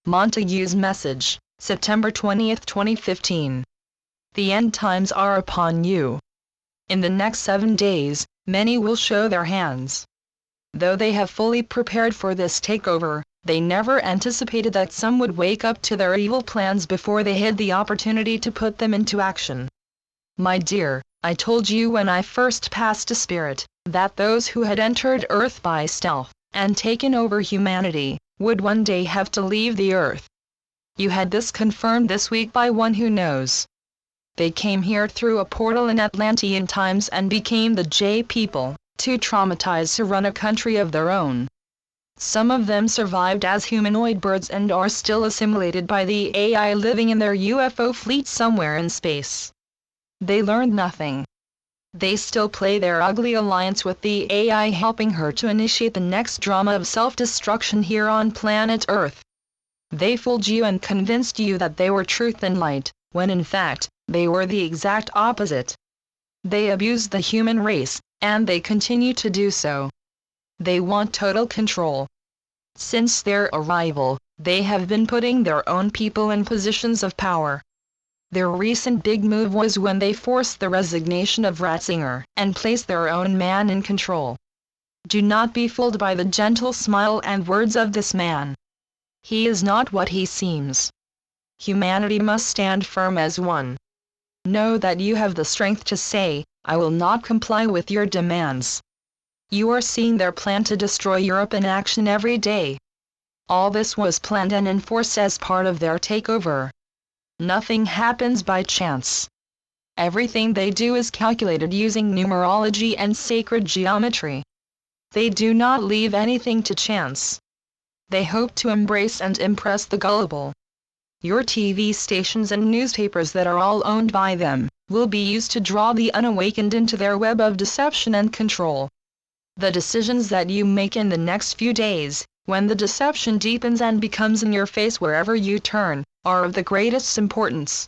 Montague's message, September 20, 2015. The end times are upon you. In the next 7 days, many will show their hands. Though they have fully prepared for this takeover, they never anticipated that some would wake up to their evil plans before they had the opportunity to put them into action. My dear, I told you when I first passed a spirit, that those who had entered Earth by stealth, and taken over humanity, would one day have to leave the Earth. You had this confirmed this week by one who knows. They came here through a portal in Atlantean times and became the J people, too traumatized to run a country of their own. Some of them survived as humanoid birds and are still assimilated by the AI living in their UFO fleet somewhere in space. They learned nothing. They still play their ugly alliance with the AI, helping her to initiate the next drama of self-destruction here on planet Earth. They fooled you and convinced you that they were truth and light, when in fact, they were the exact opposite. They abused the human race, and they continue to do so. They want total control. Since their arrival, they have been putting their own people in positions of power. Their recent big move was when they forced the resignation of Ratzinger and placed their own man in control. Do not be fooled by the gentle smile and words of this man. He is not what he seems. Humanity must stand firm as one. Know that you have the strength to say, I will not comply with your demands. You are seeing their plan to destroy Europe in action every day. All this was planned and enforced as part of their takeover. Nothing happens by chance. Everything they do is calculated using numerology and sacred geometry. They do not leave anything to chance. They hope to embrace and impress the gullible. Your TV stations and newspapers that are all owned by them, will be used to draw the unawakened into their web of deception and control. The decisions that you make in the next few days, when the deception deepens and becomes in your face wherever you turn, are of the greatest importance.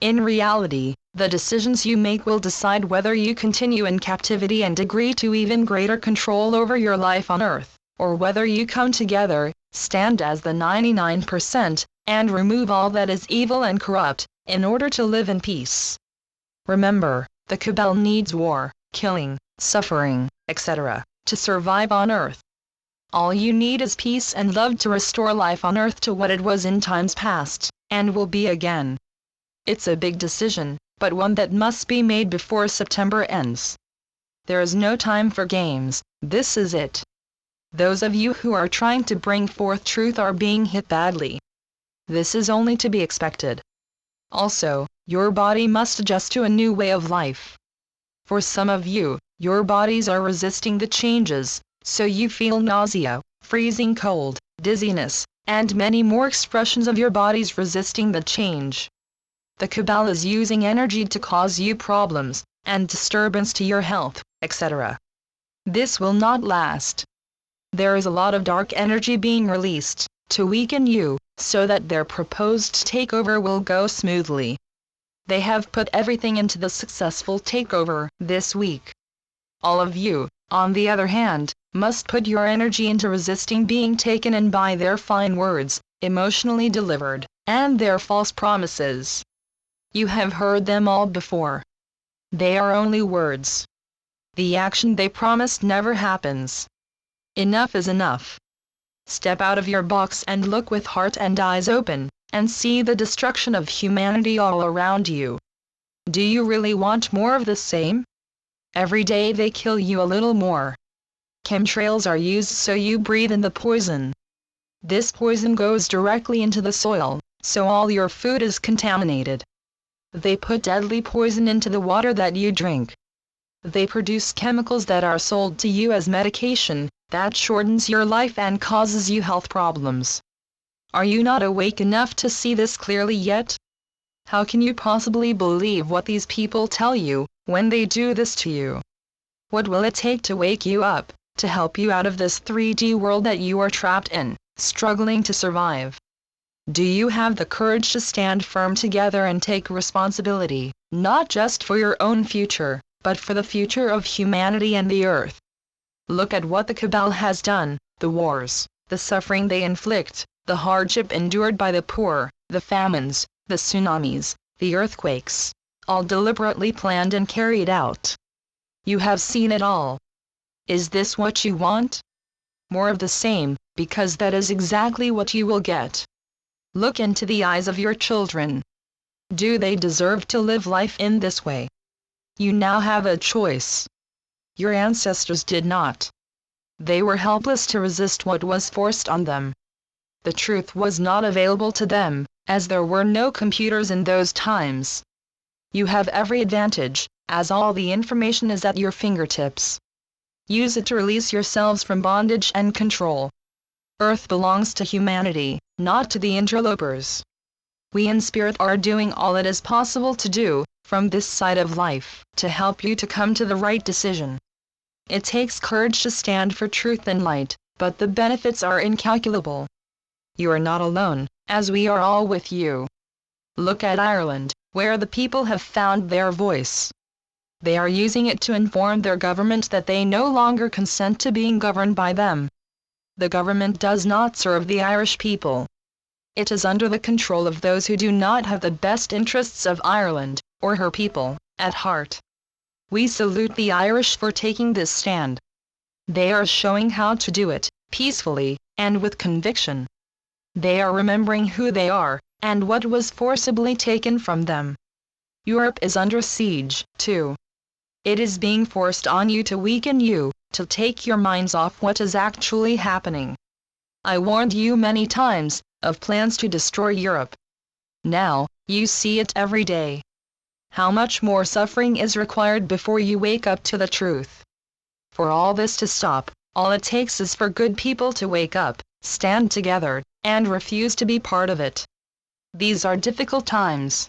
In reality, the decisions you make will decide whether you continue in captivity and agree to even greater control over your life on Earth, or whether you come together, stand as the 99%, and remove all that is evil and corrupt, in order to live in peace. Remember, the cabal needs war, killing, suffering, etc., to survive on Earth. All you need is peace and love to restore life on Earth to what it was in times past, and will be again. It's a big decision, but one that must be made before September ends. There is no time for games, this is it. Those of you who are trying to bring forth truth are being hit badly. This is only to be expected. Also, your body must adjust to a new way of life. For some of you, your bodies are resisting the changes, so you feel nausea, freezing cold, dizziness, and many more expressions of your bodies resisting the change. The cabal is using energy to cause you problems, and disturbance to your health, etc. This will not last. There is a lot of dark energy being released, to weaken you, so that their proposed takeover will go smoothly. They have put everything into the successful takeover this week. All of you, on the other hand, must put your energy into resisting being taken in by their fine words, emotionally delivered, and their false promises. You have heard them all before. They are only words. The action they promised never happens. Enough is enough. Step out of your box and look with heart and eyes open, and see the destruction of humanity all around you. Do you really want more of the same? Every day they kill you a little more. Chemtrails are used so you breathe in the poison. This poison goes directly into the soil, so all your food is contaminated. They put deadly poison into the water that you drink. They produce chemicals that are sold to you as medication, that shortens your life and causes you health problems. Are you not awake enough to see this clearly yet? How can you possibly believe what these people tell you, when they do this to you? What will it take to wake you up, to help you out of this 3D world that you are trapped in, struggling to survive? Do you have the courage to stand firm together and take responsibility, not just for your own future, but for the future of humanity and the Earth? Look at what the cabal has done, the wars, the suffering they inflict, the hardship endured by the poor, the famines, the tsunamis, the earthquakes, all deliberately planned and carried out. You have seen it all. Is this what you want? More of the same, because that is exactly what you will get. Look into the eyes of your children. Do they deserve to live life in this way? You now have a choice. Your ancestors did not. They were helpless to resist what was forced on them. The truth was not available to them, as there were no computers in those times. You have every advantage, as all the information is at your fingertips. Use it to release yourselves from bondage and control. Earth belongs to humanity, not to the interlopers. We in spirit are doing all it is possible to do, from this side of life, to help you to come to the right decision. It takes courage to stand for truth and light, but the benefits are incalculable. You are not alone, as we are all with you. Look at Ireland, where the people have found their voice. They are using it to inform their government that they no longer consent to being governed by them. The government does not serve the Irish people. It is under the control of those who do not have the best interests of Ireland, or her people, at heart. We salute the Irish for taking this stand. They are showing how to do it, peacefully, and with conviction. They are remembering who they are, and what was forcibly taken from them. Europe is under siege, too. It is being forced on you to weaken you, to take your minds off what is actually happening. I warned you many times, of plans to destroy Europe. Now, you see it every day. How much more suffering is required before you wake up to the truth? For all this to stop, all it takes is for good people to wake up, stand together, and refuse to be part of it. These are difficult times.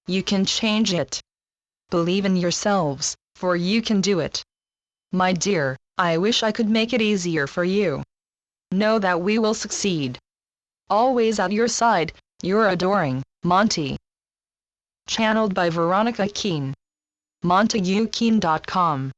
You can change it. Believe in yourselves, for you can do it. My dear, I wish I could make it easier for you. Know that we will succeed. Always at your side, your adoring, Monty. Channeled by Veronica Keane. MontagueKeane.com